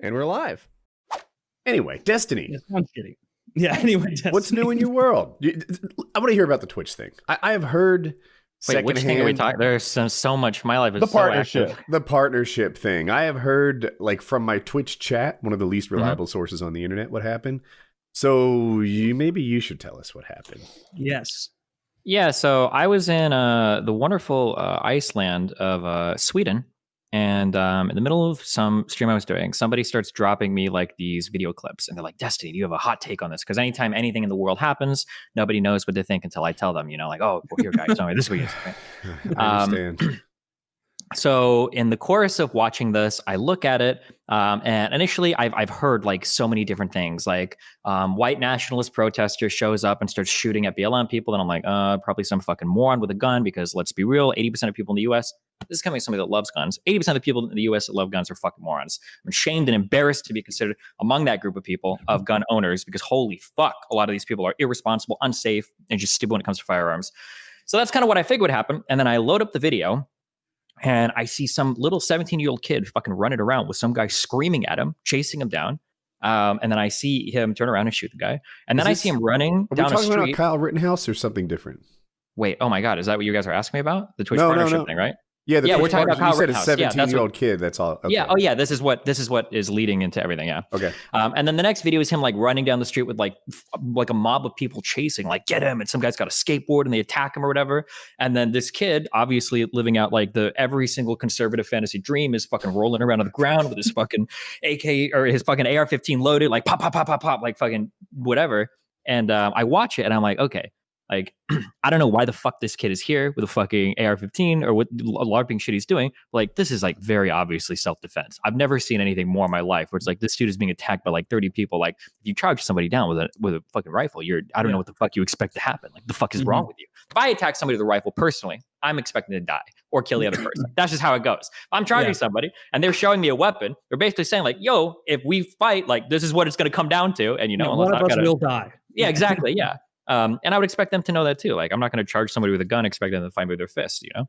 And we're live. Anyway, Destiny. Yeah, sounds shitty. Yeah, anyway, Destiny. What's new in your world? I want to hear about the Twitch thing. I have heard Wait, which thing are we talking? There's so much. My life is the so partnership. active. The partnership thing. I have heard, like, from my Twitch chat, one of the least reliable sources on the internet, what happened. So maybe you should tell us what happened. Yes. Yeah, so I was in the wonderful Iceland of Sweden, and in the middle of some stream I was doing, somebody starts dropping me like these video clips, and they're like, "Destiny, do you have a hot take on this?" Because anytime anything in the world happens, nobody knows what to think until I tell them. You know, like, "Oh, well, here, guys, no, this week is." Okay. I understand. So in the course of watching this, I look at it, and initially I've heard like so many different things, like white nationalist protester shows up and starts shooting at BLM people, and I'm like, probably some fucking moron with a gun, because let's be real, 80% of people in the U.S., this is coming from somebody that loves guns, 80% of the people in the U.S. that love guns are fucking morons. I'm shamed and embarrassed to be considered among that group of people, of gun owners, because holy fuck, a lot of these people are irresponsible, unsafe, and just stupid when it comes to firearms. So that's kind of what I figured would happen, and then I load up the video, and I see some little 17-year-old kid fucking running around with some guy screaming at him, chasing him down. And then I see him turn around and shoot the guy. And then I see him running down a street. Are we talking about Kyle Rittenhouse or something different? Wait, oh my God. Is that what you guys are asking me about? The Twitch partnership thing, right? Yeah, we're talking about Kyle You said a Rittenhouse. 17-year-old kid. That's all. Okay. Yeah. Oh yeah. This is what is leading into everything. Yeah. Okay. And then the next video is him like running down the street with like a mob of people chasing, like, get him. And some guy's got a skateboard and they attack him or whatever. And then this kid, obviously living out like every single conservative fantasy dream, is fucking rolling around on the ground with his fucking AK or his fucking AR-15 loaded, like pop, pop, pop, pop, pop, like fucking whatever. And I watch it and I'm like, okay. Like, I don't know why the fuck this kid is here with a fucking AR-15 or what LARPing shit he's doing. Like, this is like very obviously self-defense. I've never seen anything more in my life where it's like this dude is being attacked by like 30 people. Like, if you charge somebody down with a fucking rifle, I don't know what the fuck you expect to happen. Like, the fuck is wrong with you? If I attack somebody with a rifle personally, I'm expecting to die or kill the other person. That's just how it goes. If I'm charging somebody and they're showing me a weapon, they're basically saying like, yo, if we fight, like, this is what it's going to come down to. And, you know, one of us will die. Yeah, exactly. Yeah. And I would expect them to know that too. Like, I'm not going to charge somebody with a gun expecting them to fight with their fist, you know?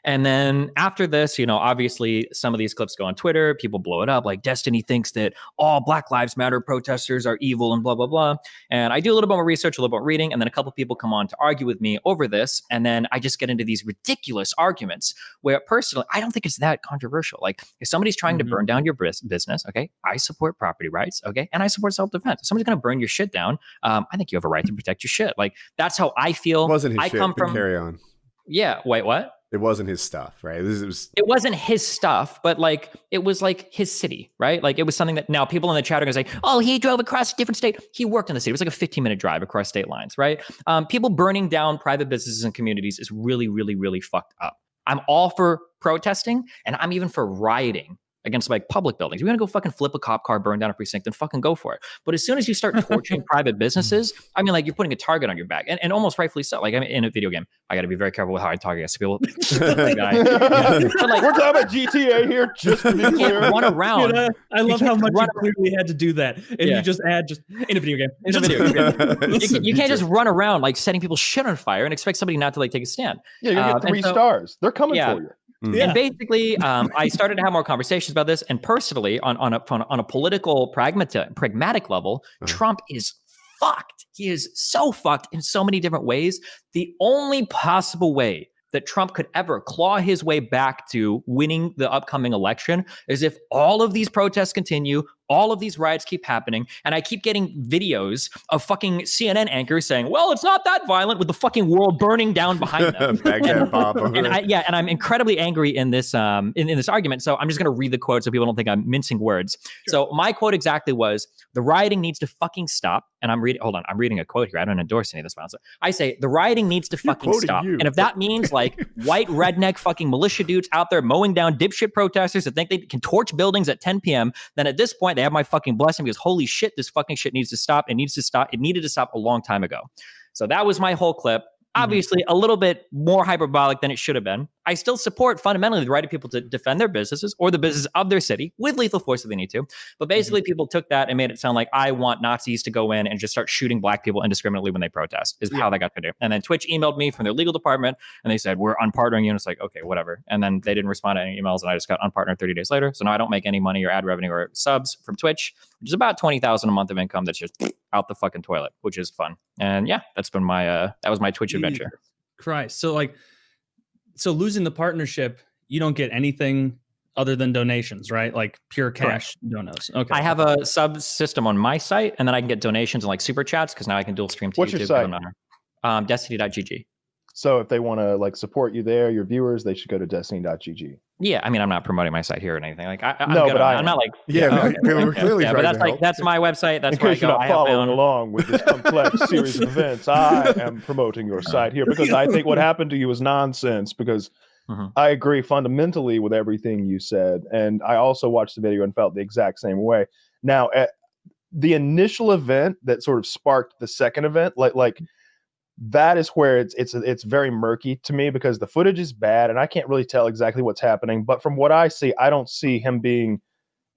And then after this, you know, obviously some of these clips go on Twitter, people blow it up, like Destiny thinks that all Black Lives Matter protesters are evil and blah, blah, blah. And I do a little bit more research, a little bit more reading, and then a couple people come on to argue with me over this. And then I just get into these ridiculous arguments where personally, I don't think it's that controversial. Like, if somebody's trying to burn down your business, okay, I support property rights, okay, and I support self-defense. If somebody's going to burn your shit down, I think you have a right to protect your shit. Like, that's how I feel. It wasn't his I shit, come but from carry on. Yeah. Wait, what? It wasn't his stuff, right? It wasn't his stuff, but like, it was like his city, right? Like, it was something that now people in the chat are going to say, oh, he drove across a different state. He worked in the city. It was like a 15-minute drive across state lines, right? People burning down private businesses and communities is really, really, really fucked up. I'm all for protesting, and I'm even for rioting against like public buildings. You're going to go fucking flip a cop car, burn down a precinct, then fucking go for it. But as soon as you start torching private businesses, I mean, like, you're putting a target on your back, and almost rightfully so. Like, I mean, in a video game, I got to be very careful with how I talk against people. But, like, we're talking about GTA here, just to be clear. Run around. You know, I love how much you clearly had to do that, and you just add in a video game. In a video game. You can't just run around like setting people's shit on fire and expect somebody not to like take a stand. Yeah, you get 3 stars. They're coming for you. And basically, I started to have more conversations about this. And personally, on a political pragmatic level, Trump is fucked. He is so fucked in so many different ways. The only possible way that Trump could ever claw his way back to winning the upcoming election is if all of these protests continue, all of these riots keep happening, and I keep getting videos of fucking CNN anchors saying, well, it's not that violent, with the fucking world burning down behind them. And I'm incredibly angry in this in this argument. So I'm just going to read the quote so people don't think I'm mincing words. Sure. So my quote exactly was, the rioting needs to fucking stop. And I'm reading a quote here. I don't endorse any of this violence. I say the rioting needs to fucking stop. And if that means like white redneck fucking militia dudes out there mowing down dipshit protesters that think they can torch buildings at 10 p.m., then at this point they have my fucking blessing, because holy shit, this fucking shit needs to stop. It needs to stop. It needed to stop a long time ago. So that was my whole clip. Obviously a little bit more hyperbolic than it should have been. I still support fundamentally the right of people to defend their businesses or the business of their city with lethal force if they need to. But basically, people took that and made it sound like I want Nazis to go in and just start shooting black people indiscriminately when they protest, is how they got to do. And then Twitch emailed me from their legal department and they said, we're unpartnering you. And it's like, okay, whatever. And then they didn't respond to any emails and I just got unpartnered 30 days later. So now I don't make any money or ad revenue or subs from Twitch, which is about 20,000 a month of income that's just out the fucking toilet, which is fun. And yeah, that's been my, that was my Twitch adventure. Christ. So losing the partnership, you don't get anything other than donations, right? Like pure cash donos. Okay. I have a sub system on my site, and then I can get donations and like super chats because now I can dual stream to What's YouTube. your site? Destiny.gg. So if they want to like support you there, your viewers, they should go to destiny.gg. Yeah, I mean, I'm not promoting my site here or anything. Like, I'm not like, we're clearly but that's trying like that's my website. That's in where I case you're go. not following along with this complex series of events, I am promoting your site here because I think what happened to you is nonsense. Because I agree fundamentally with everything you said, and I also watched the video and felt the exact same way. Now, at the initial event that sort of sparked the second event, like. That is where it's very murky to me because the footage is bad and I can't really tell exactly what's happening. But from what I see, I don't see him being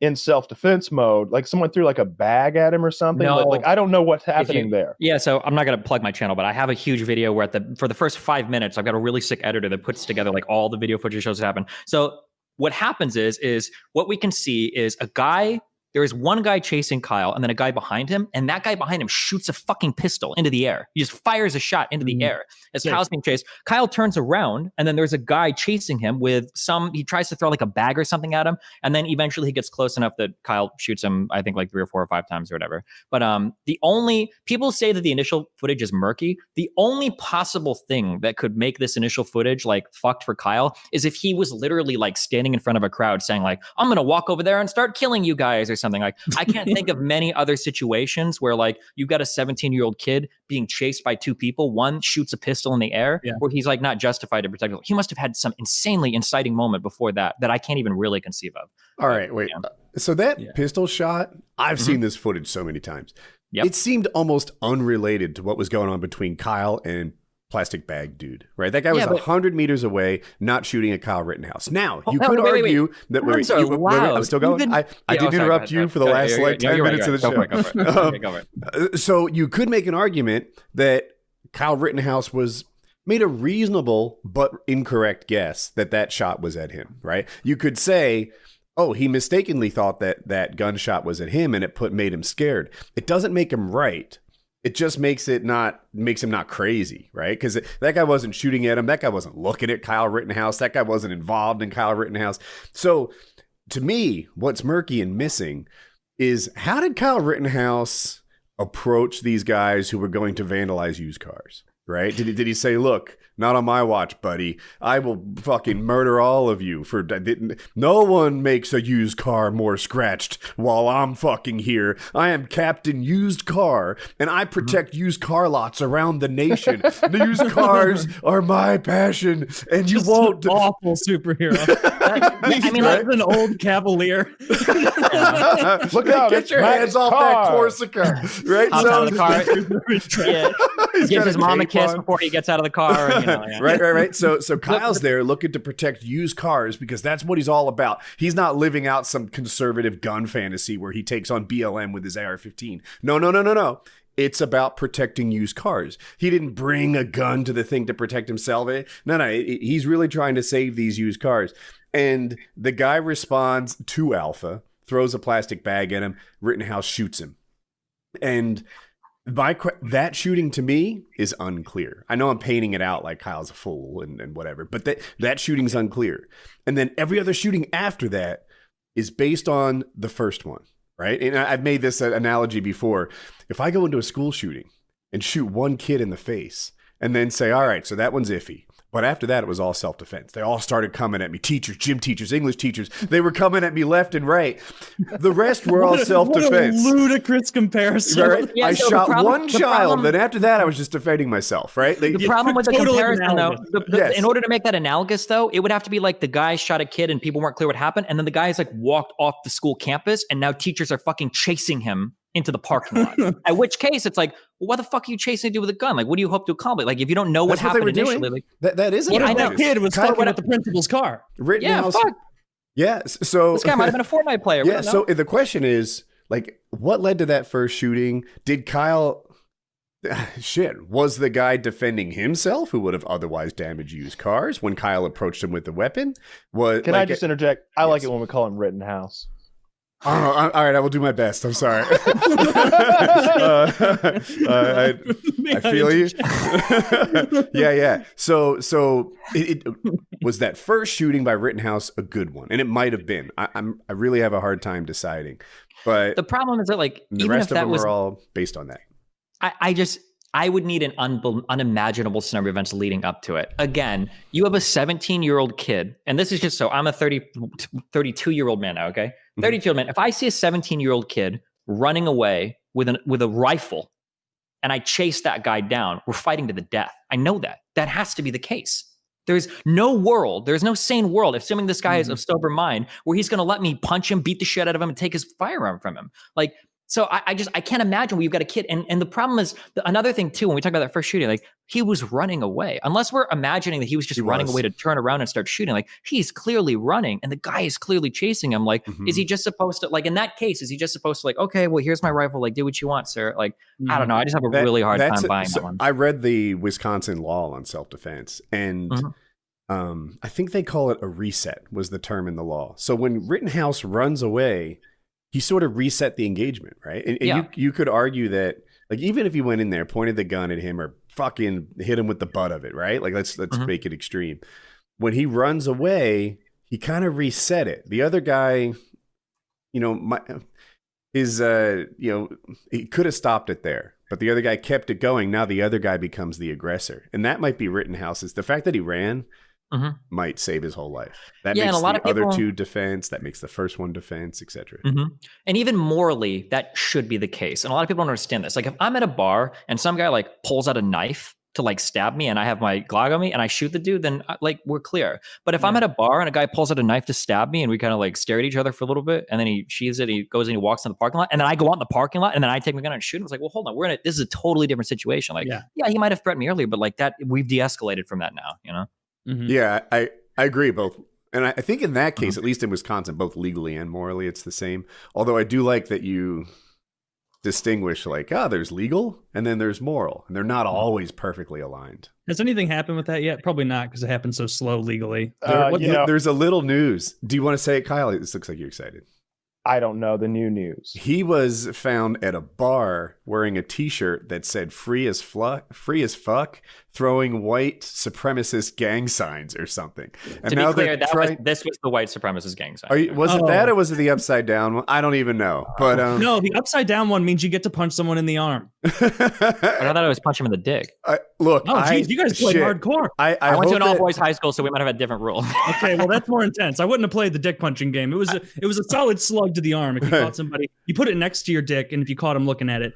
in self-defense mode. Like someone threw like a bag at him or something. No. Like I don't know what's happening there. Yeah, so I'm not going to plug my channel, but I have a huge video where for the first 5 minutes, I've got a really sick editor that puts together like all the video footage shows that happen. So what happens is what we can see is a guy. There is one guy chasing Kyle and then a guy behind him. And that guy behind him shoots a fucking pistol into the air. He just fires a shot into the air as Kyle's being chased. Kyle turns around and then there's a guy chasing him with he tries to throw like a bag or something at him. And then eventually he gets close enough that Kyle shoots him, I think like 3 or 4 or 5 times or whatever. But people say that the initial footage is murky. The only possible thing that could make this initial footage like fucked for Kyle is if he was literally like standing in front of a crowd saying like, I'm going to walk over there and start killing you guys or something. Like I can't think of many other situations where like you've got a 17-year-old kid being chased by 2 people. One shoots a pistol in the air where he's like not justified to protect him. He must have had some insanely inciting moment before that I can't even really conceive of. All right, wait. So that pistol shot, I've seen this footage so many times. Yep. It seemed almost unrelated to what was going on between Kyle and Plastic Bag Dude, right? That guy was 100 meters away, not shooting at Kyle Rittenhouse. Now, you could argue that I'm still going. I did interrupt you for the last 10 minutes of the show. So you could make an argument that Kyle Rittenhouse made a reasonable but incorrect guess that shot was at him, right? You could say, oh, he mistakenly thought that gunshot was at him and it made him scared. It doesn't make him right. It just makes him not crazy, right? Because that guy wasn't shooting at him. That guy wasn't looking at Kyle Rittenhouse. That guy wasn't involved in Kyle Rittenhouse. So to me, what's murky and missing is how did Kyle Rittenhouse approach these guys who were going to vandalize used cars, right? Did he say, look, not on my watch, buddy. I will fucking murder all of you no one makes a used car more scratched while I'm fucking here. I am Captain Used Car, and I protect used car lots around the nation. The used cars are my passion, and you won't. Awful superhero. I mean, like an old Cavalier. Look out! Get your hands off that Corsica, right? Out of the car. Gives his mom a kiss before he gets out of the car. And, Right. So Kyle's there looking to protect used cars because that's what he's all about. He's not living out some conservative gun fantasy where he takes on BLM with his AR-15. No. It's about protecting used cars. He didn't bring a gun to the thing to protect himself. No. He's really trying to save these used cars. And the guy responds to Alpha, throws a plastic bag at him. Rittenhouse shoots him. And that shooting to me is unclear. I know I'm painting it out like Kyle's a fool and whatever, but that shooting's unclear. And then every other shooting after that is based on the first one, right? And I've made this analogy before. If I go into a school shooting and shoot one kid in the face and then say, all right, so that one's iffy. But after that, it was all self-defense. They all started coming at me. Teachers, gym teachers, English teachers. They were coming at me left and right. The rest were all self-defense. What a ludicrous comparison. Right? Yeah, I shot one child, then after that, I was just defending myself, right? The problem with the comparison, though, in order to make that analogous, though, it would have to be like the guy shot a kid and people weren't clear what happened. And then the guy's like walked off the school campus and now teachers are fucking chasing him into the parking lot. At which case, it's like, well, what the fuck are you chasing a dude with a gun? Like, what do you hope to accomplish? Like, if you don't know what happened initially, like, that is what if that kid was fucking with the principal's car? Fuck. Yeah, so this guy might have been a Fortnite player. Yeah, so the question is, like, what led to that first shooting? Did Kyle... was the guy defending himself who would have otherwise damaged used cars when Kyle approached him with the weapon? Can I just interject? I like it when we call him Rittenhouse. All right, I will do my best. I'm sorry. I feel you. Yeah. So it was that first shooting by Rittenhouse a good one, and it might have been. I really have a hard time deciding, but the problem is that, like, the even rest if that of them was are all based on that. I would need an unimaginable scenario of events leading up to it. Again, you have a 17-year-old kid, and this is just so I'm a 32-year-old man now, okay? 32-year-old man. If I see a 17-year-old kid running away with a rifle and I chase that guy down, we're fighting to the death. I know that. That has to be the case. There's no sane world, assuming this guy is of sober mind, where he's going to let me punch him, beat the shit out of him, and take his firearm from him. Like, so I can't imagine where you've got a kid. And the problem is, another thing too, when we talk about that first shooting, like, he was running away. Unless we're imagining that he was just running away to turn around and start shooting, like, he's clearly running and the guy is clearly chasing him. Like, is he just supposed to, like, in that case, is he just supposed to, like, okay, well, here's my rifle, like, do what you want, sir? Like, I don't know. I just have a really hard time buying that one. I read the Wisconsin law on self-defense, and I think they call it a reset was the term in the law. So when Rittenhouse runs away, he sort of reset the engagement, right? And you could argue that, like, even if he went in there, pointed the gun at him, or fucking hit him with the butt of it, right? Like, let's make it extreme. When he runs away, he kind of reset it. The other guy, he could have stopped it there, but the other guy kept it going. Now the other guy becomes the aggressor, and that might be Rittenhouse's. The fact that he ran might save his whole life. That makes the other two defense. That makes the first one defense, etc. And even morally, that should be the case. And a lot of people don't understand this. Like, if I'm at a bar and some guy, like, pulls out a knife to, like, stab me, and I have my Glock on me and I shoot the dude, then, like, we're clear. But if I'm at a bar and a guy pulls out a knife to stab me and we kind of, like, stare at each other for a little bit, and then he sheathes it, he goes and he walks in the parking lot, and then I go out in the parking lot and then I take my gun and shoot him, it's like, well, hold on, this is a totally different situation. Like, yeah, he might have threatened me earlier, but, like, that, we've de-escalated from that now, you know? Yeah, I agree both. And I think in that case, at least in Wisconsin, both legally and morally, it's the same. Although I do like that you distinguish, like, there's legal and then there's moral, and they're not always perfectly aligned. Has anything happened with that yet? Probably not, because it happened so slow legally. There's a little news. Do you want to say it, Kyle? This looks like you're excited. I don't know the new news. He was found at a bar wearing a T-shirt that said free as fuck, throwing white supremacist gang signs or something. And to be clear, this was the white supremacist gang sign. Was it that, or was it the upside down one? I don't even know. But no, the upside down one means you get to punch someone in the arm. I thought it was punch him in the dick. You guys played hardcore. I went to an all-boys high school, so we might have had different rules. Okay, well, that's more intense. I wouldn't have played the dick punching game. It was a solid slug to the arm. If you caught somebody, you put it next to your dick, and if you caught him looking at it.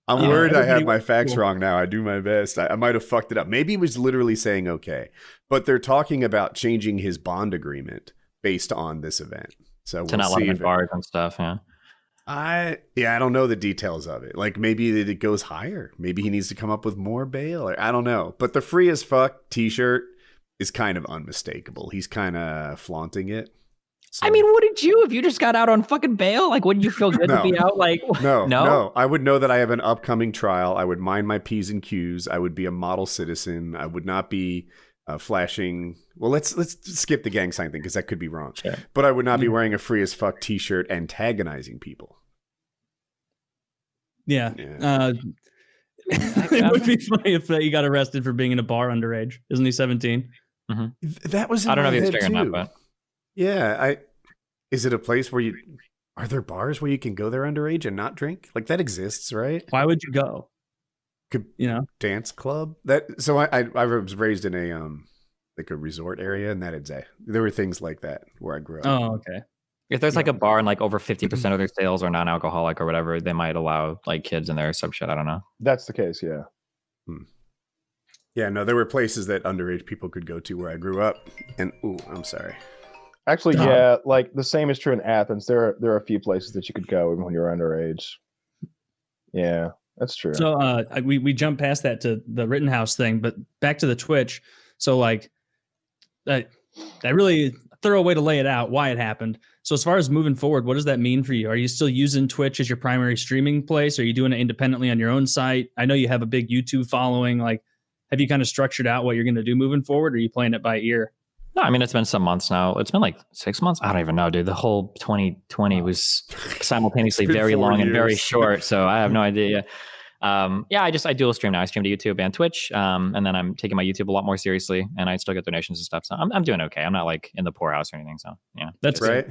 I'm worried I have my facts wrong now. I do my best. I might have fucked it up. Maybe he was literally saying okay, but they're talking about changing his bond agreement based on this event. So to not let him in bars and stuff. Yeah. I don't know the details of it. Like, maybe it goes higher. Maybe he needs to come up with more bail, or I don't know. But the free as fuck T-shirt is kind of unmistakable. He's kind of flaunting it. So. I mean, wouldn't you if you just got out on fucking bail? Like, wouldn't you feel good to be out? Like, no. I would know that I have an upcoming trial. I would mind my P's and Q's. I would be a model citizen. I would not be flashing. Well, let's skip the gang sign thing, because that could be wrong. Sure. But I would not be wearing a free as fuck T-shirt antagonizing people. Yeah. It would be funny if you got arrested for being in a bar underage. Isn't he 17? That was in I don't know my if he's head figuring too. that, but yeah, is it a place where are there bars where you can go there underage and not drink? Like, that exists, right? Why would you go? Dance club. So I was raised in a like a resort area, and there were things like that where I grew up. Oh, okay. If there's like a bar and like over 50% of their sales are non-alcoholic or whatever, they might allow like kids in there or some shit. I don't know. That's the case, yeah. Yeah, no, there were places that underage people could go to where I grew up, and I'm sorry. Actually, yeah, like the same is true in Athens. There are a few places that you could go even when you're underage. Yeah, that's true. So we jumped past that to the Rittenhouse thing, but back to the Twitch. So like that really thorough way to lay it out why it happened. So as far as moving forward, what does that mean for you? Are you still using Twitch as your primary streaming place? Are you doing it independently on your own site? I know you have a big YouTube following. Like, have you kind of structured out what you're going to do moving forward, or are you playing it by ear? No, I mean, it's been some months now. It's been like 6 months. I don't even know, dude. The whole 2020 was simultaneously very long and very short. So I have no idea. I dual stream now. I stream to YouTube and Twitch. And then I'm taking my YouTube a lot more seriously, and I still get donations and stuff. So I'm doing okay. I'm not like in the poorhouse or anything. So yeah, that's right.